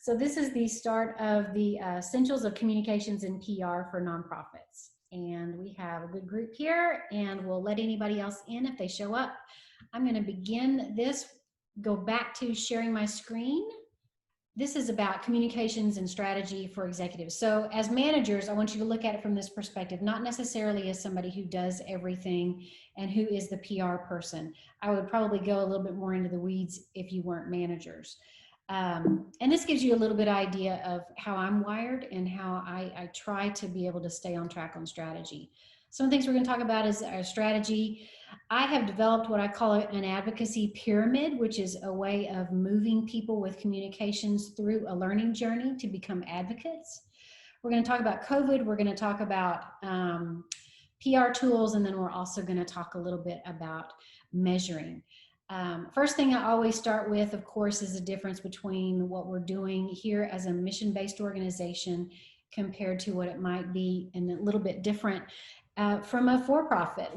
So this is the start of the Essentials of Communications in PR for Nonprofits. And we have a good group here, and we'll let anybody else in if they show up. I'm going to begin this, go back to sharing my screen. This is about communications and strategy for executives. So as managers, I want you to look at it from this perspective, not necessarily as somebody who does everything and who is the PR person. I would probably go a little bit more into the weeds if you weren't managers. And this gives you a little bit idea of how I'm wired and how I try to be able to stay on track on strategy. Some of the things we're going to talk about is our strategy. I have developed what I call an advocacy pyramid, which is a way of moving people with communications through a learning journey to become advocates. We're going to talk about COVID. We're going to talk about PR tools, and then we're also going to talk a little bit about measuring. First thing I always start with, of course, is the difference between what we're doing here as a mission-based organization compared to what it might be and a little bit different from a for-profit.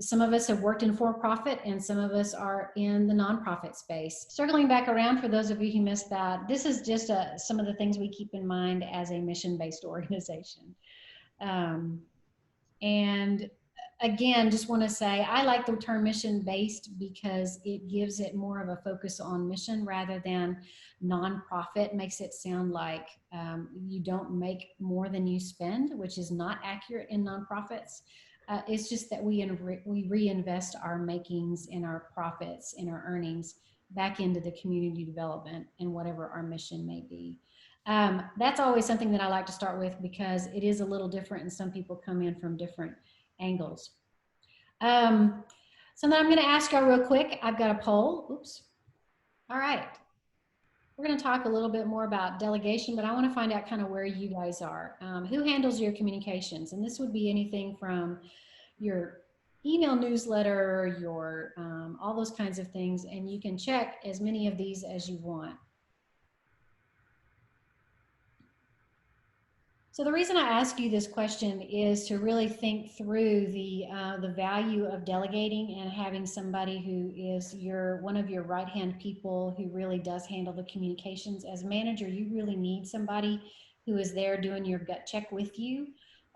Some of us have worked in for-profit and some of us are in the nonprofit space. Circling back around, for those of you who missed that, this is just some of the things we keep in mind as a mission-based organization. And again, just want to say, I like the term mission-based because it gives it more of a focus on mission rather than nonprofit. Makes it sound like you don't make more than you spend, which is not accurate in nonprofits. It's just that we reinvest our makings and our profits and our earnings back into the community development and whatever our mission may be. That's always something that I like to start with because it is a little different and some people come in from different angles. So now I'm going to ask y'all real quick. I've got a poll. Oops. All right. We're going to talk a little bit more about delegation, but I want to find out kind of where you guys are. Who handles your communications? And this would be anything from your email newsletter, your all those kinds of things, and you can check as many of these as you want. So the reason I ask you this question is to really think through the value of delegating and having somebody who is one of your right-hand people who really does handle the communications. As a manager, you really need somebody who is there doing your gut check with you,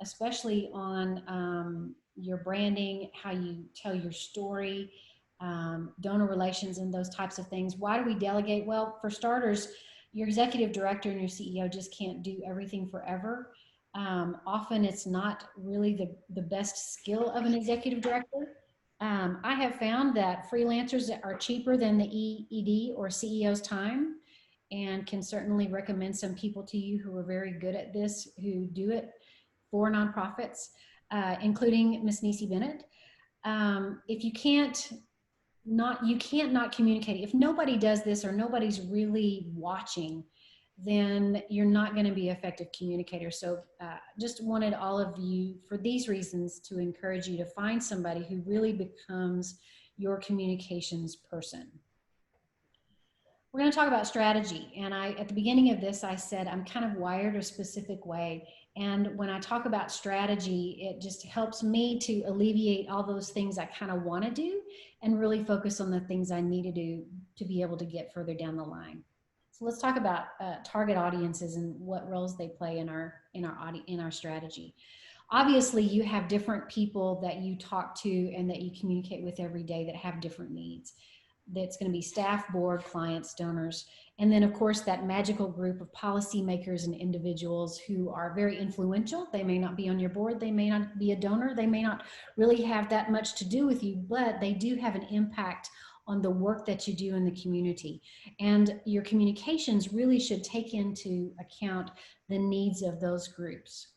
especially on your branding, how you tell your story, donor relations, and those types of things. Why do we delegate? Well, for starters, your executive director and your CEO just can't do everything forever. Often it's not really the best skill of an executive director. I have found that freelancers are cheaper than the ED or CEO's time, and can certainly recommend some people to you who are very good at this, who do it for nonprofits, including Miss Nisi Bennett. If you can't not communicate. If nobody does this or nobody's really watching, then you're not going to be an effective communicator. So just wanted all of you, for these reasons, to encourage you to find somebody who really becomes your communications person. We're going to talk about strategy. And at the beginning of this, I said I'm kind of wired a specific way. And when I talk about strategy, it just helps me to alleviate all those things I kind of want to do and really focus on the things I need to do to be able to get further down the line. So let's talk about target audiences and what roles they play in our strategy. Obviously, you have different people that you talk to and that you communicate with every day that have different needs. That's going to be staff, board, clients, donors, and then of course that magical group of policymakers and individuals who are very influential. They may not be on your board, they may not be a donor, they may not really have that much to do with you, but they do have an impact on the work that you do in the community. And your communications really should take into account the needs of those groups.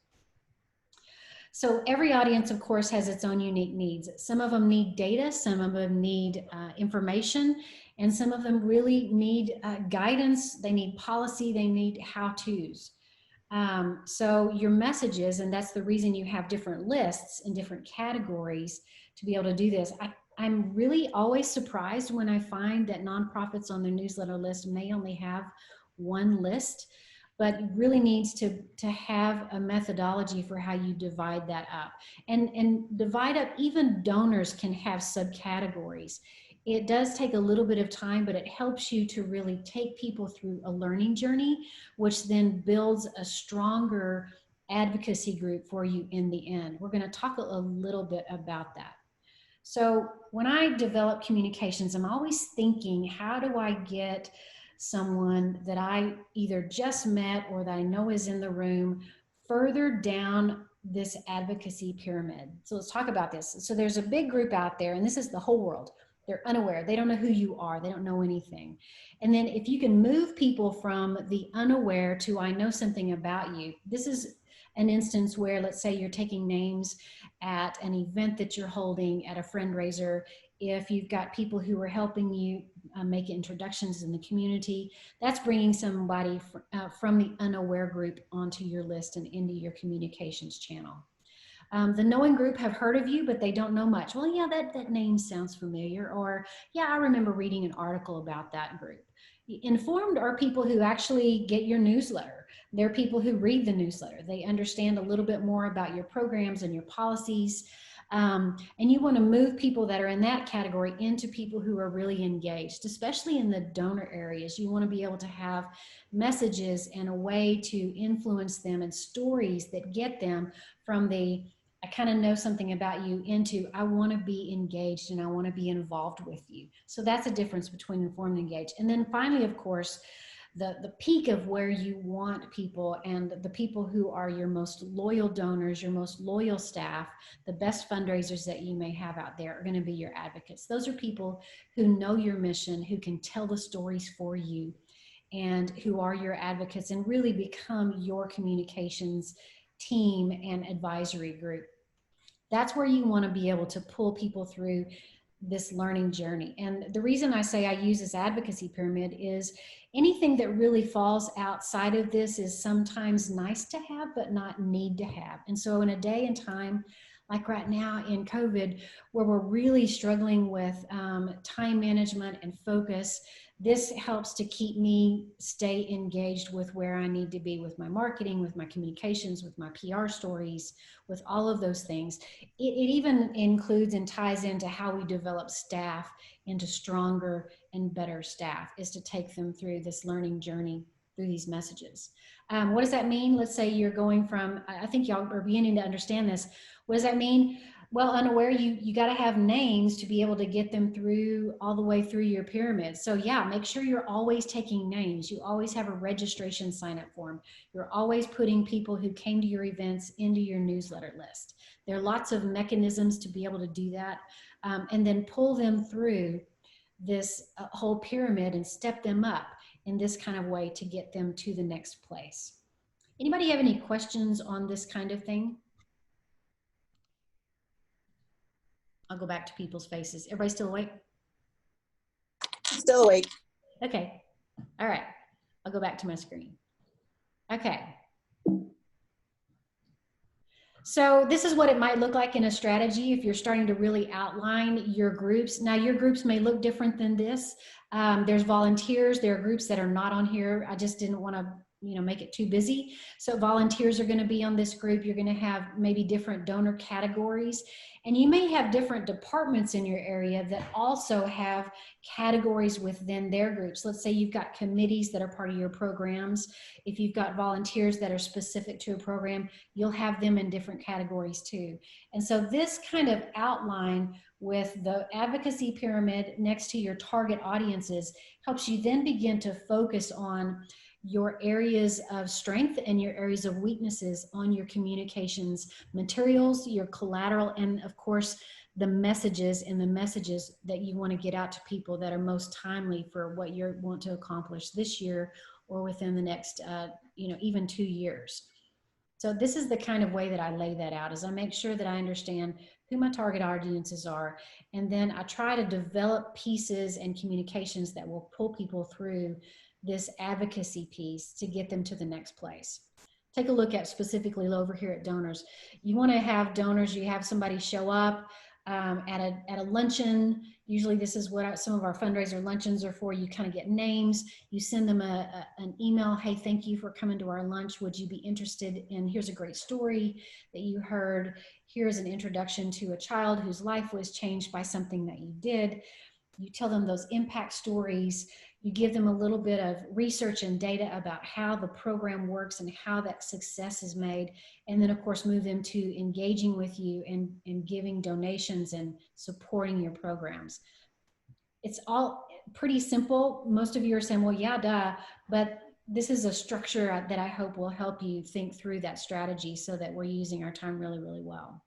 So every audience, of course, has its own unique needs. Some of them need data, some of them need information, and some of them really need guidance. They need policy, they need how-tos. So your messages, and that's the reason you have different lists in different categories to be able to do this. I'm really always surprised when I find that nonprofits on their newsletter list may only have one list, but really needs to have a methodology for how you divide that up. And divide up, even donors can have subcategories. It does take a little bit of time, but it helps you to really take people through a learning journey, which then builds a stronger advocacy group for you in the end. We're going to talk a little bit about that. So when I develop communications, I'm always thinking, how do I get someone that I either just met or that I know is in the room further down this advocacy pyramid? So let's talk about this. So there's a big group out there, and this is the whole world. They're unaware. They don't know who you are. They don't know anything. And then if you can move people from the unaware to I know something about you, this is an instance where, let's say you're taking names at an event that you're holding, at a fundraiser, if you've got people who are helping you make introductions in the community, that's bringing somebody from the unaware group onto your list and into your communications channel. The knowing group have heard of you, but they don't know much. Well, yeah, that name sounds familiar, or yeah, I remember reading an article about that group. Informed are people who actually get your newsletter. They're people who read the newsletter. They understand a little bit more about your programs and your policies. And you want to move people that are in that category into people who are really engaged, especially in the donor areas. You want to be able to have messages and a way to influence them and stories that get them from the I kind of know something about you into I want to be engaged and I want to be involved with you. So that's a difference between informed and engaged. And then finally, of course, the peak of where you want people and the people who are your most loyal donors, your most loyal staff, the best fundraisers that you may have out there are going to be your advocates. Those are people who know your mission, who can tell the stories for you, and who are your advocates and really become your communications team and advisory group. That's where you want to be able to pull people through this learning journey. And the reason I say I use this advocacy pyramid is anything that really falls outside of this is sometimes nice to have, but not need to have. And so in a day and time, like right now in COVID, where we're really struggling with time management and focus, this helps to keep me stay engaged with where I need to be with my marketing, with my communications, with my PR stories, with all of those things. It even includes and ties into how we develop staff into stronger and better staff, is to take them through this learning journey through these messages. What does that mean? Let's say you're going from, I think y'all are beginning to understand this. What does that mean? Well, unaware, you got to have names to be able to get them through all the way through your pyramid. So yeah, make sure you're always taking names. You always have a registration sign up form. You're always putting people who came to your events into your newsletter list. There are lots of mechanisms to be able to do that, and then pull them through this whole pyramid and step them up in this kind of way to get them to the next place. Anybody have any questions on this kind of thing? I'll go back to people's faces. Everybody still awake? Still awake. Okay. All right. I'll go back to my screen. Okay. So this is what it might look like in a strategy if you're starting to really outline your groups. Now your groups may look different than this. There's volunteers. There are groups that are not on here. I just didn't want to make it too busy. So volunteers are going to be on this group. You're going to have maybe different donor categories, and you may have different departments in your area that also have categories within their groups. Let's say you've got committees that are part of your programs. If you've got volunteers that are specific to a program, you'll have them in different categories too. And so this kind of outline with the advocacy pyramid next to your target audiences helps you then begin to focus on your areas of strength and your areas of weaknesses on your communications materials, your collateral, and of course, the messages that you want to get out to people that are most timely for what you want to accomplish this year or within the next, even 2 years. So this is the kind of way that I lay that out, is I make sure that I understand who my target audiences are, and then I try to develop pieces and communications that will pull people through this advocacy piece to get them to the next place. Take a look at specifically over here at donors. You want to have donors, you have somebody show up at a luncheon. Usually this is what some of our fundraiser luncheons are for. You kind of get names, you send them an email, hey, thank you for coming to our lunch. Would you be interested in, here's a great story that you heard. Here's an introduction to a child whose life was changed by something that you did. you tell them those impact stories, you give them a little bit of research and data about how the program works and how that success is made. And then of course, move them to engaging with you and giving donations and supporting your programs. It's all pretty simple. Most of you are saying, well, yeah, duh, but this is a structure that I hope will help you think through that strategy so that we're using our time really, really well.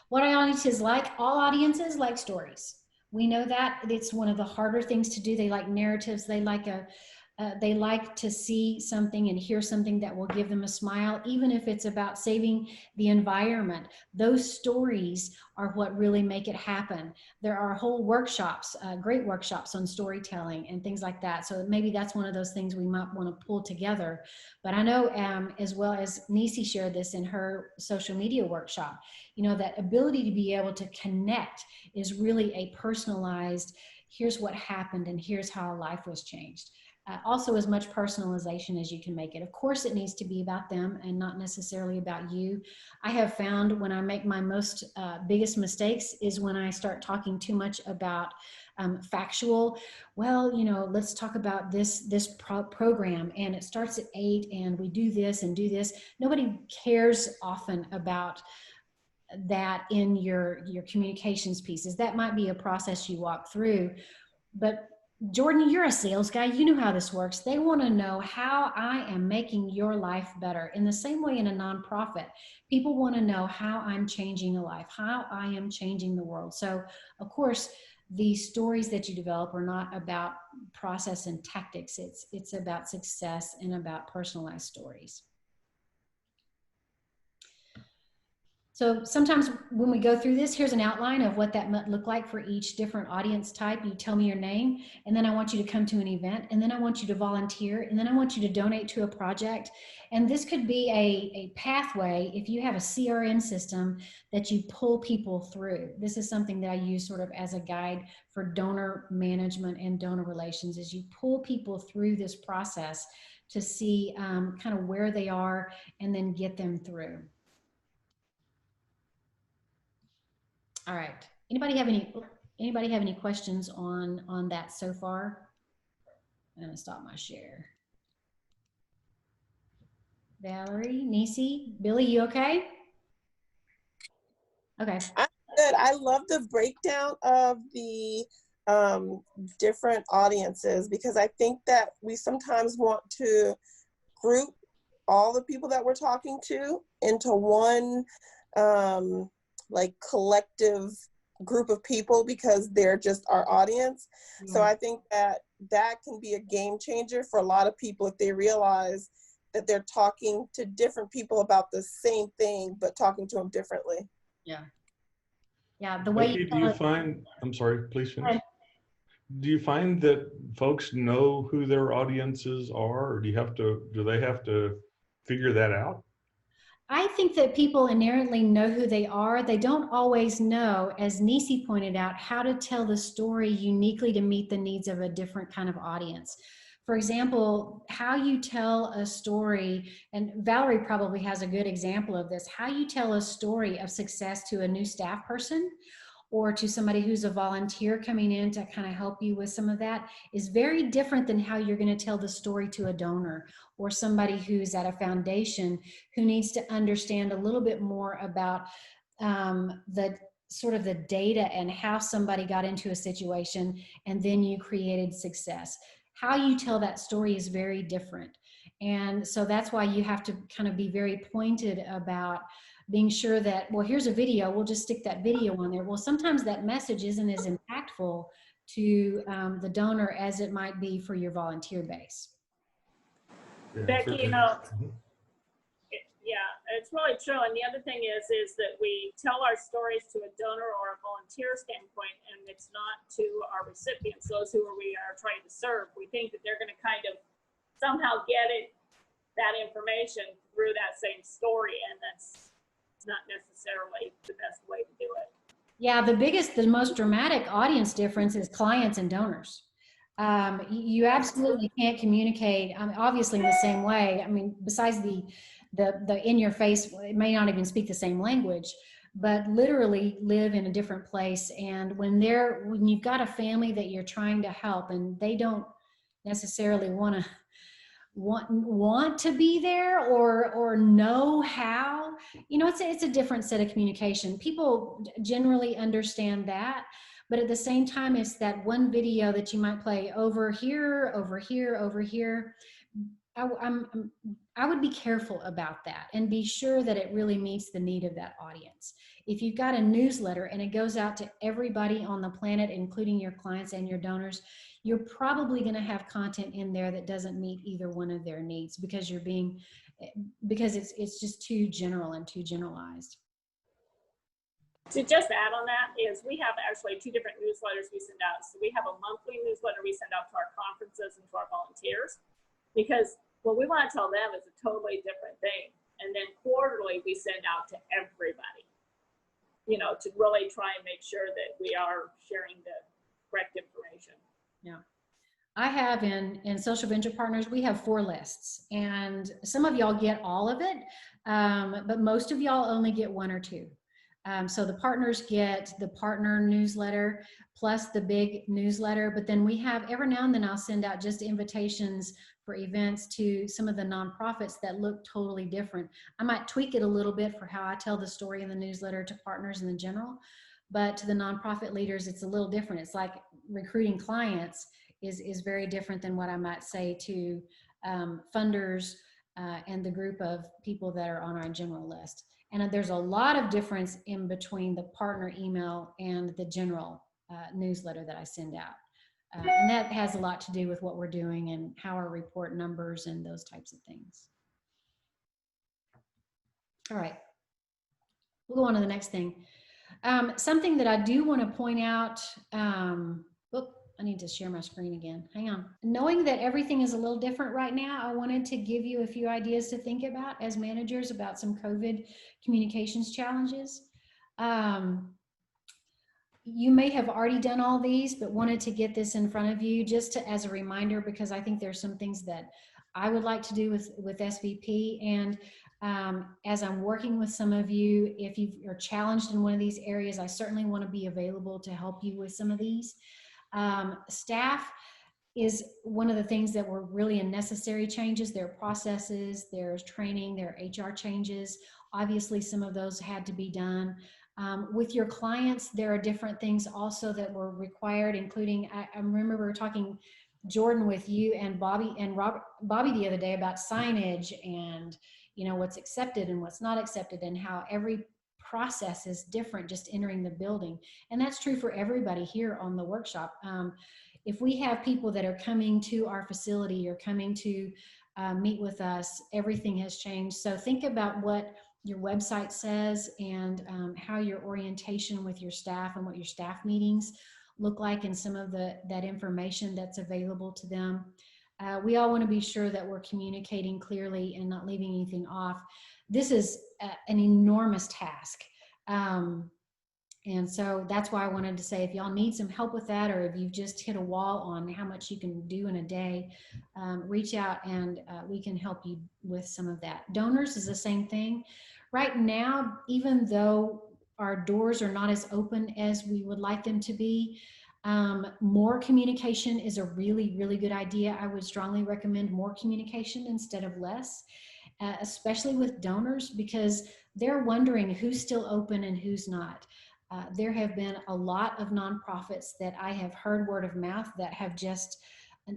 What audiences like? All audiences like stories. We know that it's one of the harder things to do. They like narratives. They like to see something and hear something that will give them a smile, even if it's about saving the environment. Those stories are what really make it happen. There are whole workshops, great workshops on storytelling and things like that. So maybe that's one of those things we might want to pull together. But I know as well as Nisi shared this in her social media workshop, you know, that ability to be able to connect is really a personalized, here's what happened and here's how our life was changed. Also as much personalization as you can make it. Of course, it needs to be about them and not necessarily about you. I have found when I make my most biggest mistakes is when I start talking too much about factual. Well, you know, let's talk about this program, and it starts at 8 and we do this and do this. Nobody cares often about that in your communications pieces. That might be a process you walk through, but Jordan, you're a sales guy. You know how this works. They want to know how I am making your life better. In the same way in a nonprofit, people want to know how I'm changing a life, how I am changing the world. So of course, the stories that you develop are not about process and tactics. It's about success and about personalized stories. So sometimes when we go through this, here's an outline of what that might look like for each different audience type. You tell me your name, and then I want you to come to an event, and then I want you to volunteer, and then I want you to donate to a project. And this could be a pathway if you have a CRM system that you pull people through. This is something that I use sort of as a guide for donor management and donor relations, is you pull people through this process to see kind of where they are and then get them through. All right. Anybody have any questions on that so far? I'm gonna stop my share. Valerie, Nisi, Billy, you okay? Okay. I'm good. I love the breakdown of the different audiences, because I think that we sometimes want to group all the people that we're talking to into one like collective group of people because they're just our audience. Yeah. So I think that that can be a game changer for a lot of people if they realize that they're talking to different people about the same thing, but talking to them differently. Yeah. Yeah. The way Becky, do you find, I'm sorry, please finish. Do you find that folks know who their audiences are, or do they have to figure that out? I think that people inherently know who they are. They don't always know, as Nisi pointed out, how to tell the story uniquely to meet the needs of a different kind of audience. For example, how you tell a story, and Valerie probably has a good example of this, how you tell a story of success to a new staff person or to somebody who's a volunteer coming in to kind of help you with some of that is very different than how you're going to tell the story to a donor or somebody who's at a foundation who needs to understand a little bit more about the sort of the data and how somebody got into a situation and then you created success. How you tell that story is very different. And so that's why you have to kind of be very pointed about being sure that, well, here's a video, we'll just stick that video on there. Well, sometimes that message isn't as impactful to the donor as it might be for your volunteer base. Yeah, Becky, you know, it's really true. And the other thing is that we tell our stories to a donor or a volunteer standpoint, and it's not to our recipients, those who we are trying to serve. We think that they're going to kind of somehow get that information through that same story, and that's not necessarily the best way to do it. Yeah, the most dramatic audience difference is clients and donors. You absolutely can't communicate, obviously in the same way. I mean, besides the in your face, it may not even speak the same language, but literally live in a different place. And when you've got a family that you're trying to help and they don't necessarily want to be there or know how, it's a different set of communication. People generally understand that, but at the same time, it's that one video that you might play over here, over here, over here. I would be careful about that and be sure that it really meets the need of that audience. If you've got a newsletter and it goes out to everybody on the planet, including your clients and your donors, you're probably going to have content in there that doesn't meet either one of their needs because it's just too general and too generalized. To just add on that is we have actually 2 different newsletters we send out. So we have a monthly newsletter we send out to our conferences and to our volunteers, because what we want to tell them is a totally different thing. And then quarterly we send out to everybody, to really try and make sure that we are sharing the correct information. Yeah. I have in Social Venture Partners, we have 4 lists, and some of y'all get all of it, but most of y'all only get 1 or 2. So the partners get the partner newsletter plus the big newsletter, but then we have, every now and then I'll send out just invitations for events to some of the nonprofits that look totally different. I might tweak it a little bit for how I tell the story in the newsletter to partners in the general, but to the nonprofit leaders, it's a little different. It's like recruiting clients is very different than what I might say to funders and the group of people that are on our general list. And there's a lot of difference in between the partner email and the general newsletter that I send out. And that has a lot to do with what we're doing and how our report numbers and those types of things. All right, we'll go on to the next thing. Something that I do want to point out, I need to share my screen again. Hang on. Knowing that everything is a little different right now, I wanted to give you a few ideas to think about as managers about some COVID communications challenges. You may have already done all these, but wanted to get this in front of you just as a reminder, because I think there's some things that I would like to do with SVP. And as I'm working with some of you, if you're challenged in one of these areas, I certainly want to be available to help you with some of these. Staff is one of the things that were really necessary changes. There are processes, there's training, there are HR changes. Obviously, some of those had to be done. With your clients, there are different things also that were required, including, I remember we were talking, Jordan, with you and Bobby the other day about signage and, what's accepted and what's not accepted, and how every process is different just entering the building. And that's true for everybody here on the workshop. If we have people that are coming to our facility or coming to meet with us, everything has changed. So think about what your website says and how your orientation with your staff and what your staff meetings look like, and some of that information that's available to them. We all want to be sure that we're communicating clearly and not leaving anything off. This is an enormous task. And so that's why I wanted to say, if y'all need some help with that, or if you've just hit a wall on how much you can do in a day, reach out and we can help you with some of that. Donors is the same thing. Right now, even though our doors are not as open as we would like them to be, more communication is a really, really good idea. I would strongly recommend more communication instead of less, especially with donors, because they're wondering who's still open and who's not. There have been a lot of nonprofits that I have heard word of mouth that have just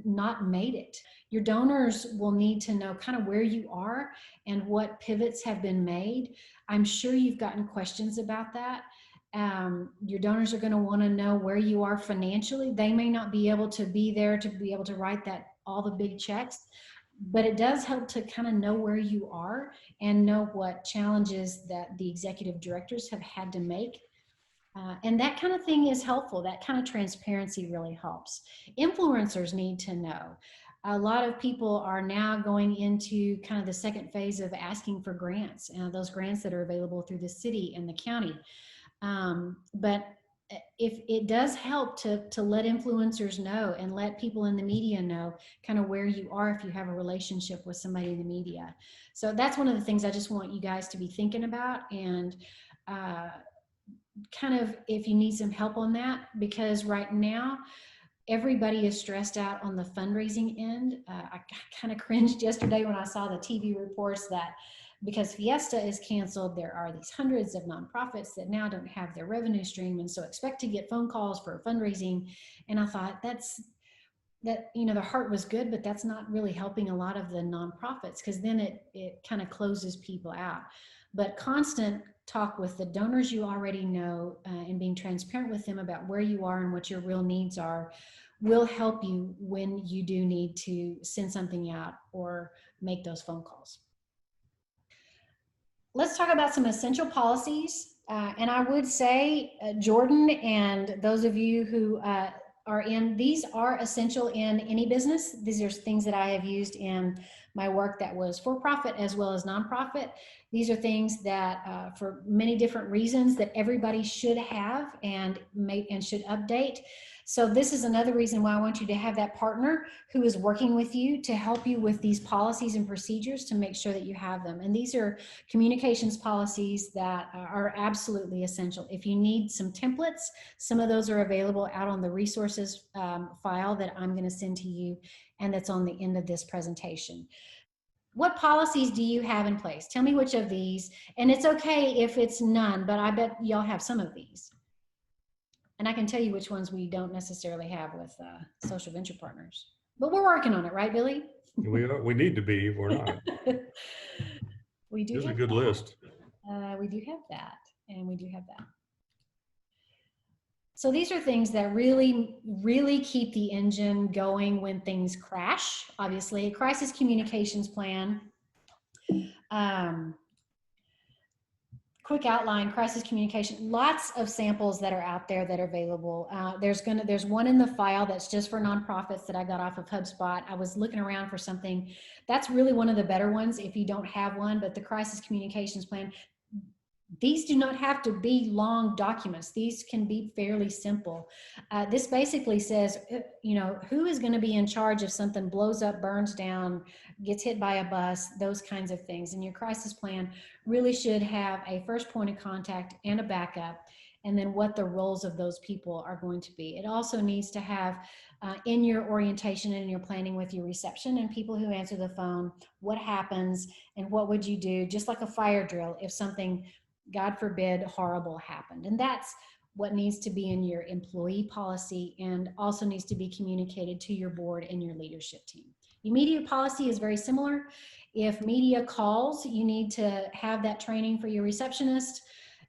not made it. Your donors will need to know kind of where you are and what pivots have been made. I'm sure you've gotten questions about that. Your donors are going to want to know where you are financially. They may not be able to be there to be able to write all the big checks, but it does help to kind of know where you are and know what challenges that the executive directors have had to make. And that kind of thing is helpful. That kind of transparency really helps. Influencers need to know. A lot of people are now going into kind of the second phase of asking for grants, those grants that are available through the city and the county. But if it does help to let influencers know and let people in the media know kind of where you are if you have a relationship with somebody in the media. So that's one of the things I just want you guys to be thinking about. And kind of if you need some help on that, because right now everybody is stressed out on the fundraising end. I kind of cringed yesterday when I saw the TV reports that because Fiesta is canceled, there are these hundreds of nonprofits that now don't have their revenue stream, and so expect to get phone calls for fundraising. And I thought that, you know, the heart was good, but that's not really helping a lot of the nonprofits, because then it kind of closes people out. But constant talk with the donors you already know, and being transparent with them about where you are and what your real needs are will help you when you do need to send something out or make those phone calls. Let's talk about some essential policies. And I would say, Jordan, and those of you who are in, these are essential in any business. These are things that I have used in my work that was for profit as well as nonprofit. These are things that for many different reasons that everybody should have and should update. So this is another reason why I want you to have that partner who is working with you to help you with these policies and procedures to make sure that you have them. And these are communications policies that are absolutely essential. If you need some templates, some of those are available out on the resources file that I'm going to send to you, and that's on the end of this presentation. What policies do you have in place? Tell me which of these, and it's okay if it's none, but I bet y'all have some of these. And I can tell you which ones we don't necessarily have with social venture partners. But we're working on it, right, Billy? We need to be, if we're not. We do. Here's a have good that. list. We do have that, and we do have that. So these are things that really, really keep the engine going when things crash. Obviously, a crisis communications plan. Quick outline, crisis communication, lots of samples that are out there that are available. There's one in the file that's just for nonprofits that I got off of HubSpot. I was looking around for something. That's really one of the better ones if you don't have one, but the crisis communications plan, these do not have to be long documents. These can be fairly simple. This basically says, you know, who is going to be in charge if something blows up, burns down, gets hit by a bus, those kinds of things. And your crisis plan really should have a first point of contact and a backup, and then what the roles of those people are going to be. It also needs to have in your orientation and in your planning with your reception and people who answer the phone, what happens and what would you do, just like a fire drill if something, God forbid, horrible happened. And that's what needs to be in your employee policy and also needs to be communicated to your board and your leadership team. Your media policy is very similar. If media calls, you need to have that training for your receptionist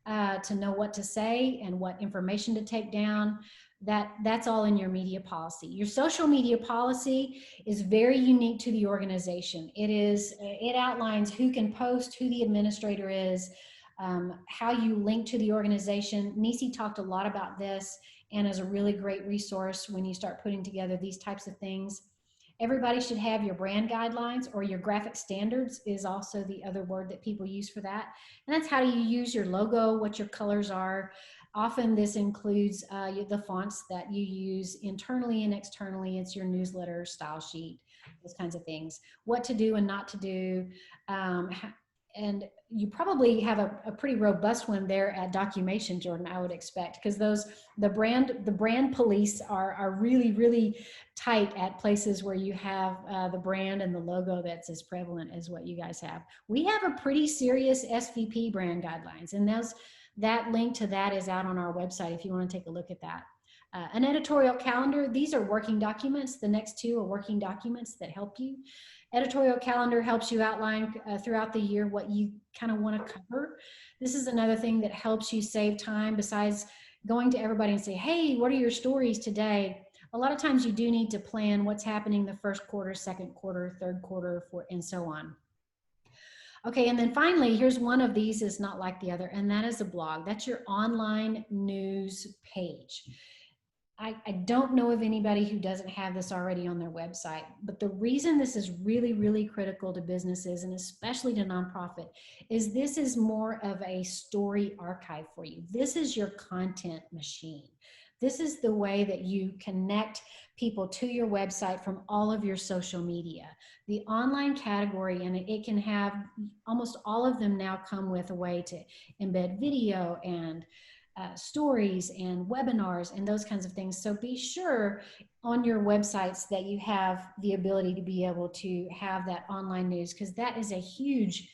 to know what to say and what information to take down. That's all in your media policy. Your social media policy is very unique to the organization. It outlines who can post, who the administrator is, how you link to the organization. Nisi talked a lot about this and is a really great resource when you start putting together these types of things. Everybody should have your brand guidelines, or your graphic standards is also the other word that people use for that. And that's how you use your logo, what your colors are. Often this includes the fonts that you use internally and externally. It's your newsletter, style sheet, those kinds of things. What to do and not to do. And you probably have a pretty robust one there at Documation, Jordan, I would expect, because the brand police are really, really tight at places where you have the brand and the logo that's as prevalent as what you guys have. We have a pretty serious SVP brand guidelines, and that link to that is out on our website if you want to take a look at that. An editorial calendar, these are working documents. The next two are working documents that help you. Editorial calendar helps you outline throughout the year what you kind of want to cover. This is another thing that helps you save time besides going to everybody and say, hey, what are your stories today? A lot of times you do need to plan what's happening the first quarter, second quarter, third quarter, and so on. Okay, and then finally, here's one of these is not like the other, and that is a blog. That's your online news page. I don't know of anybody who doesn't have this already on their website, but the reason this is really, really critical to businesses and especially to nonprofit is this is more of a story archive for you. This is your content machine. This is the way that you connect people to your website from all of your social media. The online category, and it can have, almost all of them now come with a way to embed video and stories and webinars and those kinds of things. So be sure on your websites that you have the ability to be able to have that online news, because that is a huge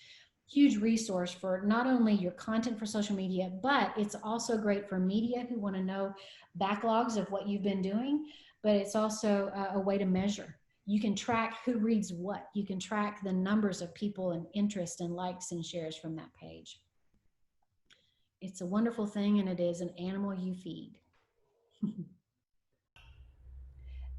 resource for not only your content for social media, but it's also great for media who want to know backlogs of what you've been doing. But it's also a way to measure. You can track who reads what. You can track the numbers of people and interest and likes and shares from that page. It's a wonderful thing, and it is an animal you feed.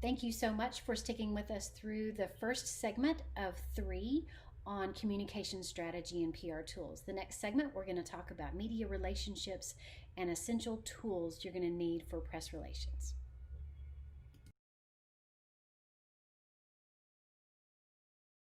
Thank you so much for sticking with us through the first segment of 3 on communication strategy and PR tools. The next segment, we're going to talk about media relationships and essential tools you're going to need for press relations.